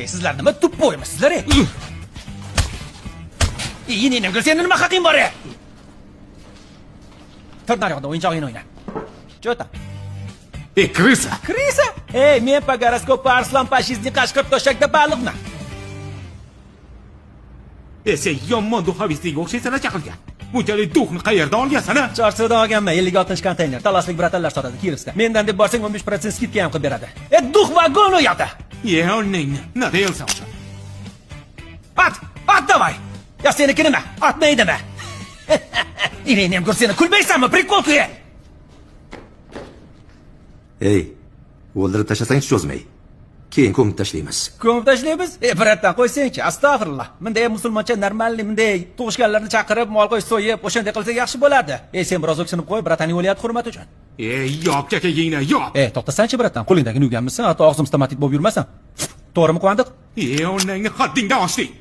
Sizlar nima tuppa o'ymasizlar? Yine sen nima haqing bor? Tur naryoqda o'yinchog'ingni o'yna. Jo'ta. Krisa. Krisa? Men po goroskopu arslon pashizning qashqir to'shakda baliqman. Sen yomon duxovistga o'xshaysan chaqilgan. Bunchalik duxni qayerdan olgansan? Chorsudan olganman, 56 konteyner. Talaslik bratanlar sotadi Kirovda. Mendan deb borsang 15% skidka ham qilib beradi. Dux vagon u yoqda. Oningni, nima deysan o'sha? At davay. Ya seniki nima? Atmaydimi? Irini ham ko'rsang, kulmaysanmi? Prikol qiy. O'ldirib tashlasang cho'zmay. Keyin ko'mib tashlaymiz. Ko'mib tashlaymiz? Biratdan qo'ysang-chi, astag'firullah. Bunday musulmoncha normalniy, bunday tug'ishganlarni chaqirib, mol qo'y so'yib, o'shanday qilsak yaxshi bo'ladi. Sen biroz o'ksinib qo'y, brataning o'lyapti hurmat uchun. Yo'q, kakagingni, yo'q. To'xtasan-chi, bratan, qo'lingdagini yuvganmisan, hatto og'zim stomatit bo'lib yurmasan. To'g'rimi, Quvandiq? Onangni haddingdan oshding.